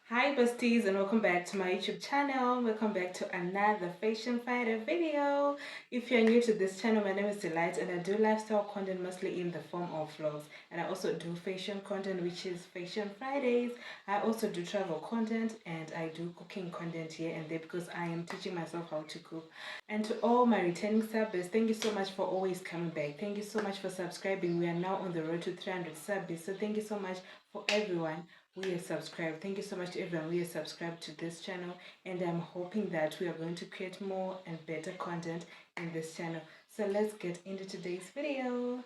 Hi besties, and welcome back to my YouTube channel. Welcome back to another fashion fighter video. If you're new to this channel, my name is Delight and I do lifestyle content mostly in the form of vlogs, and I also do fashion content, which is Fashion Fridays. I also do travel content and I do cooking content here and there because I am teaching myself how to cook. And to all my returning subbers, thank you so much for always coming back. Thank you so much for subscribing. We are now on the road to 300 subbers, so thank you so much for everyone who is subscribed. Thank you so much to everyone who is subscribed to this channel, and I'm hoping that we are going to create more and better content in this channel. So let's get into today's video.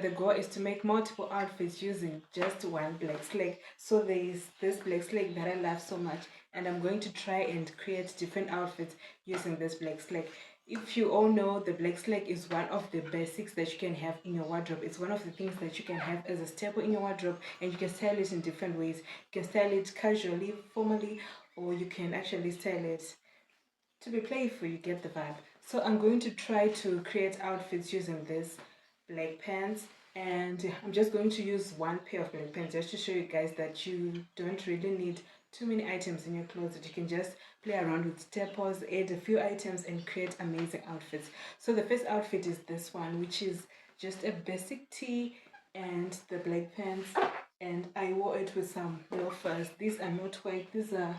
The goal is to make multiple outfits using just one black slate. So there is this black slate that I love so much, and I'm going to try and create different outfits using this black slate. If you all know, the black slate is one of the basics that you can have in your wardrobe. It's one of the things that you can have as a staple in your wardrobe, and you can style it in different ways. You can style it casually, formally, or you can actually style it to be playful. You get the vibe. So I'm going to try to create outfits using this black pants, and I'm just going to use one pair of black pants just to show you guys that you don't really need too many items in your closet. You can just play around with staples, add a few items, and create amazing outfits. So the first outfit is this one, which is just a basic tee and the black pants, and I wore it with some loafers. These are not white, these are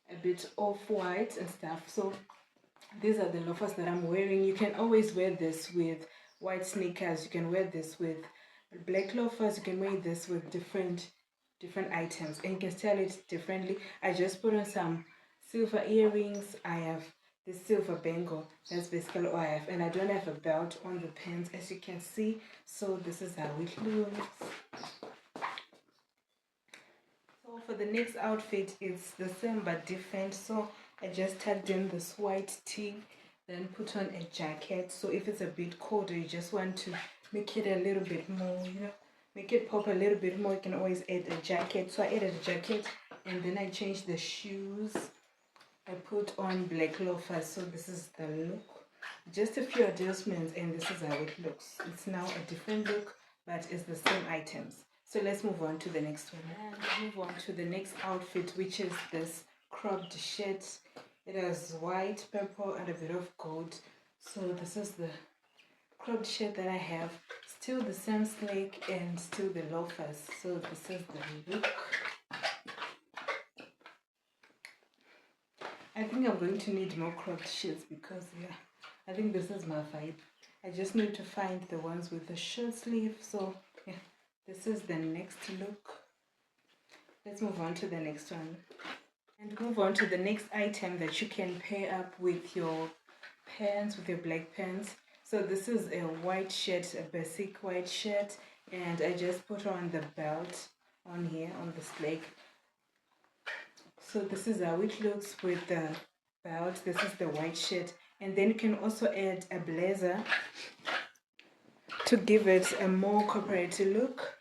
a bit off-white and stuff. So these are the loafers that I'm wearing. You can always wear this with white sneakers, you can wear this with black loafers, you can wear this with different items, and you can style it differently. I just put on some silver earrings. I have this silver bangle. That's basically all I have, and I don't have a belt on the pants, as you can see. So this is how it looks. So for the next outfit, it's the same but different. So I just tucked in this white tee, then put on a jacket. So if it's a bit colder, you just want to make it a little bit more, make it pop a little bit more, you can always add a jacket. So I added a jacket, and then I changed the shoes. I put on black loafers. So this is the look. Just a few adjustments, and this is how it looks. It's now a different look, but it's the same items. So let's move on to the next one. And move on to the next outfit, which is this cropped shirt. It has white, purple, and a bit of gold. So this is the cropped shirt that I have. Still the same snake and still the loafers. So this is the look. I think I'm going to need more cropped shirts because, yeah, I think this is my vibe. I just need to find the ones with the short sleeve. So, yeah, this is the next look. Let's move on to the next one. And move on to the next item that you can pair up with your pants, with your black pants. So this is a white shirt, a basic white shirt. And I just put on the belt on here, on this leg. So this is how it looks with the belt. This is the white shirt, and then you can also add a blazer to give it a more corporate look.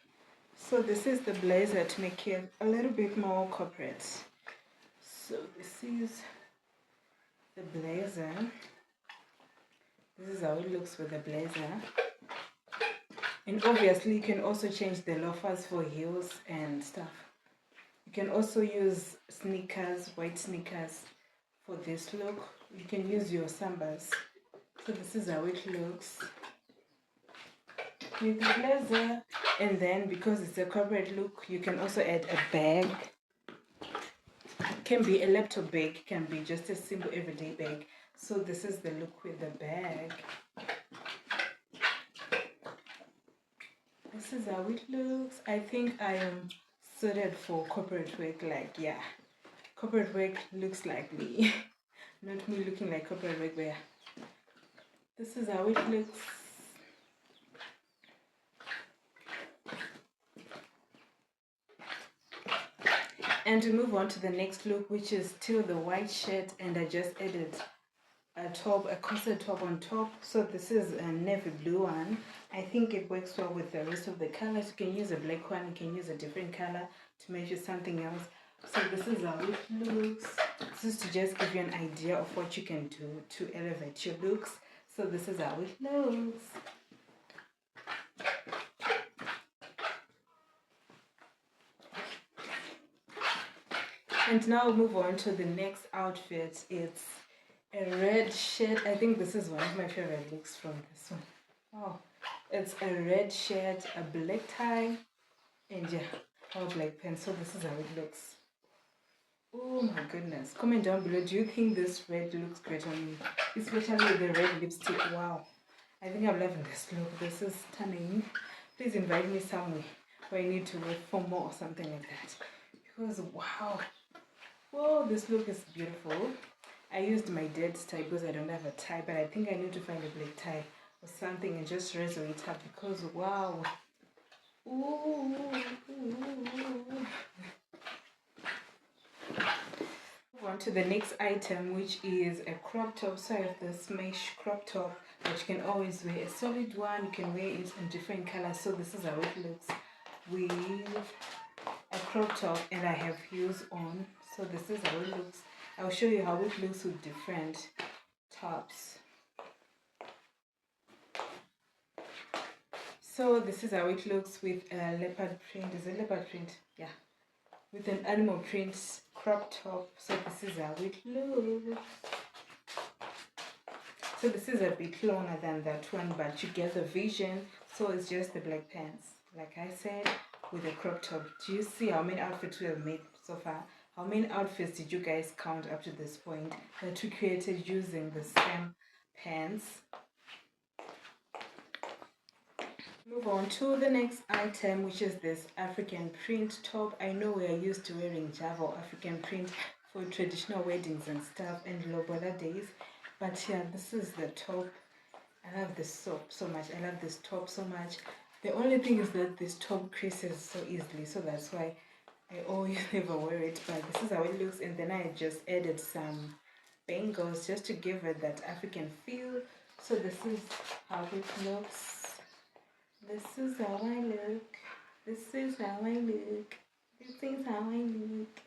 So this is the blazer to make it a little bit more corporate. So this is the blazer. This is how it looks with the blazer. And obviously you can also change the loafers for heels and stuff. You can also use sneakers, white sneakers for this look. You can use your sambas. So this is how it looks with the blazer. And then because it's a corporate look, you can also add a bag. It can be a laptop bag, can be just a simple everyday bag. So this is the look with the bag. This is how it looks. I think I am suited for corporate work. Like, yeah, corporate work looks like me. Not me looking like corporate work, but yeah. This is how it looks. And to move on to the next look, which is still the white shirt, and I just added a top, a corset top on top. So this is a navy blue one. I think it works well with the rest of the colors. You can use a black one, you can use a different color to match with something else. So this is how it looks. This is to just give you an idea of what you can do to elevate your looks. So this is how it looks. And now we'll move on to the next outfit. It's a red shirt. I think this is one of my favorite looks from this one. Oh, it's a red shirt, a black tie, and yeah, all black pants. So this is how it looks. Oh my goodness. Comment down below. Do you think this red looks great on me? Especially with the red lipstick. Wow. I think I'm loving this look. This is stunning. Please invite me somewhere where I need to wear FOMO or something like that. Because wow. Whoa, this look is beautiful. I used my dead tie because I don't have a tie, but I think I need to find a black tie or something and just razzle it up because wow. Ooh. On to the next item, which is a crop top. So I have this mesh crop top that you can always wear. A solid one, you can wear it in different colors. So this is how it looks with a crop top, and I have heels on. So this is how it looks. I'll show you how it looks with different tops. So this is how it looks with a leopard print. Is it leopard print? Yeah. With an animal print crop top. So this is how it looks. So this is a bit longer than that one, but you get the vision. So it's just the black pants, like I said, with a crop top. Do you see how many outfits we have made so far? How many outfits did you guys count up to this point that we created using the same pants? Move on to the next item, which is this African print top. I know we are used to wearing Java or African print for traditional weddings and stuff and Lobola days, but yeah, this is the top. I love this top so much. I love this top so much. The only thing is that this top creases so easily, so that's why I always never wear it. But this is how it looks, and then I just added some bangles just to give it that African feel. So this is how it looks. This is how I look. This is how I look. This is how I look.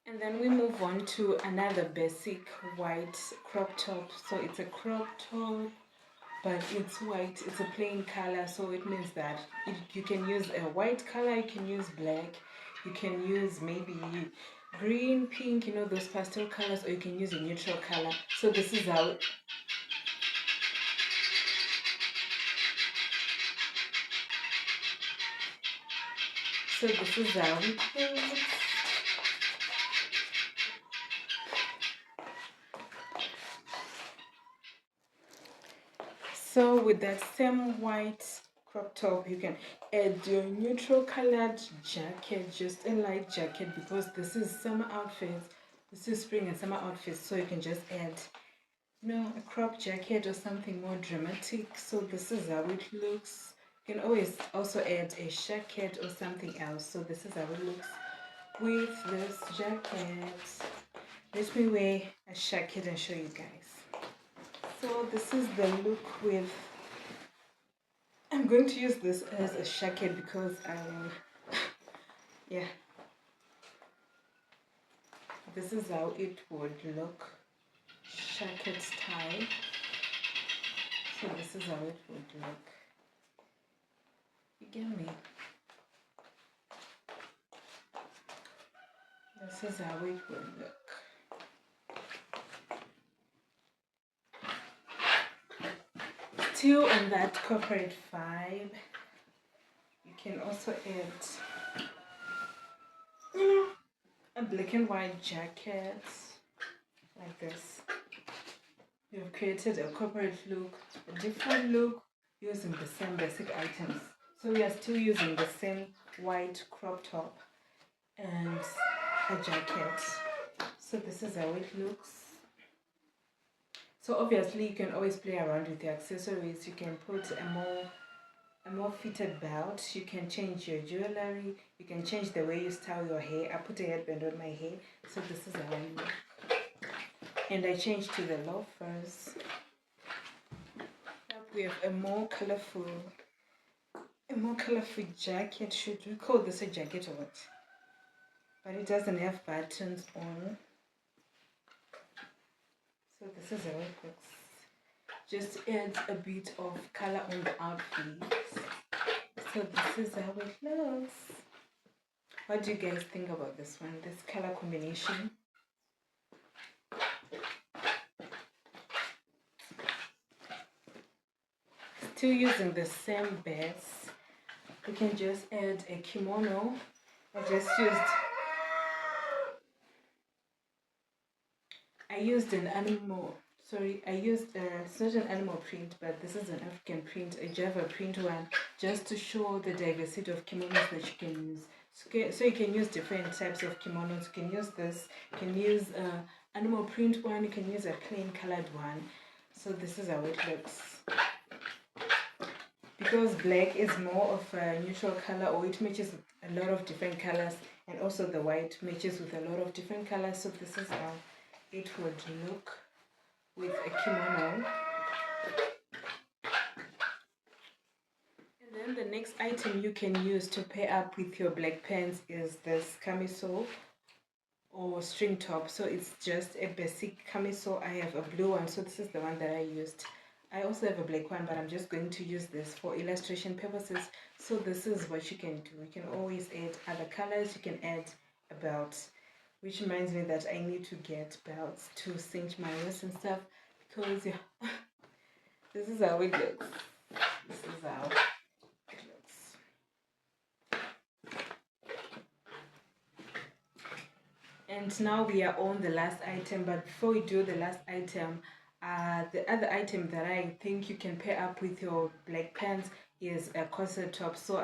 And then we move on to another basic white crop top. So it's a crop top, but it's white. It's a plain color, so it means that you can use a white color, you can use black, you can use maybe green, pink, you know, those pastel colors, or you can use a neutral color. So this is how this is how it looks. So with that same white crop top, you can add your neutral colored jacket, just a light jacket, because this is summer outfits. This is spring and summer outfits, so you can just add, you know, a crop jacket or something more dramatic. So this is how it looks. You can always also add a jacket or something else. So this is how it looks with this jacket. Let me wear a jacket and show you guys. So this is the look with, I'm going to use this as a jacket because yeah, this is how it would look, jacket style. So this is how it would look. You get me? This is how it would look. Still on that corporate vibe, you can also add, you know, a black and white jacket like this. You've created a corporate look, a different look using the same basic items. So we are still using the same white crop top and a jacket. So this is how it looks. So obviously you can always play around with the accessories. You can put a more fitted belt. You can change your jewelry. You can change the way you style your hair. I put a headband on my hair. So this is how I look. And I changed to the loafers. We have a more colorful jacket. Should we call this a jacket or what? but it doesn't have buttons on. So this is how it looks. Just adds a bit of color on the outfit. So this is how it looks. What do you guys think about this one, this color combination? Still using the same base. We can just add a kimono. I used an animal, sorry, it's not an animal print, but this is an African print, a Java print one, just to show the diversity of kimonos that you can use. So you can use different types of kimonos. You can use this, you can use animal print one, you can use a plain colored one. So this is how it looks. Because black is more of a neutral color, or it matches a lot of different colors, and also the white matches with a lot of different colors. So this is how it would look with a kimono. And then the next item you can use to pair up with your black pants is this camisole or string top. So it's just a basic camisole. I have a blue one, so this is the one that I used. I also have a black one, but I'm just going to use this for illustration purposes. So this is what you can do. You can always add other colors. You can add a belt, which reminds me that I need to get belts to cinch my wrists and stuff, because yeah, this is how it looks. This is how it looks. And now we are on the last item, but before we do the last item, the other item that I think you can pair up with your black pants is a corset top. So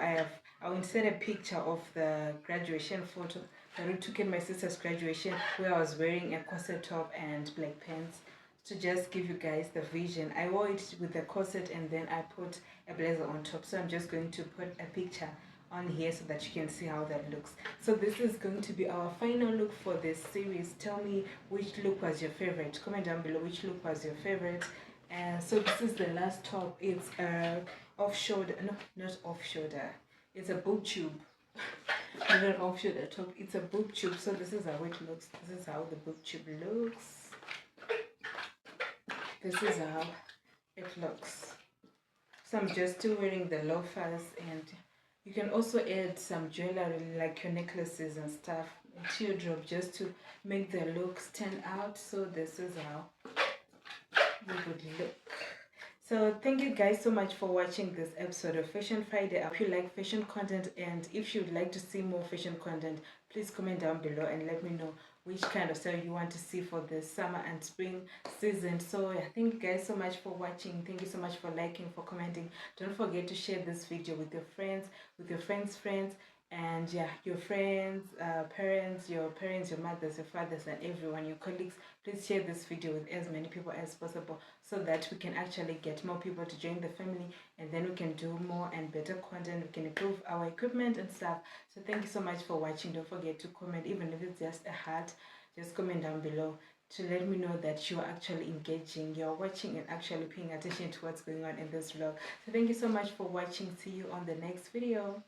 I'll insert a picture of the graduation photo that we took at my sister's graduation, where I was wearing a corset top and black pants, to just give you guys the vision. I wore it with the corset and then I put a blazer on top. So I'm just going to put a picture on here so that you can see how that looks. So this is going to be our final look for this series. Tell me which look was your favorite. Comment down below which look was your favorite. And so this is the last top. It's off shoulder, no, not off shoulder, it's a boob tube. Not an off shoulder top, it's a boob tube. So this is how it looks. This is how the boob tube looks. This is how it looks. So I'm just still wearing the loafers, and you can also add some jewelry like your necklaces and stuff, and teardrop, just to make the look stand out. So this is how we would look. So thank you guys so much for watching this episode of Fashion Friday. I hope you like fashion content, and if you'd like to see more fashion content, please comment down below and let me know which kind of style you want to see for the summer and spring season. So yeah, thank you guys so much for watching. Thank you so much for liking, for commenting. Don't forget to share this video with your friends, friends, and yeah, your friends, parents, your mothers, your fathers, and everyone, your colleagues. Please share this video with as many people as possible, so that we can actually get more people to join the family, and then we can do more and better content. We can improve our equipment and stuff. So thank you so much for watching. Don't forget to comment, even if it's just a heart. Just comment down below to let me know that you're actually engaging, you're watching and actually paying attention to what's going on in this vlog. So thank you so much for watching. See you on the next video.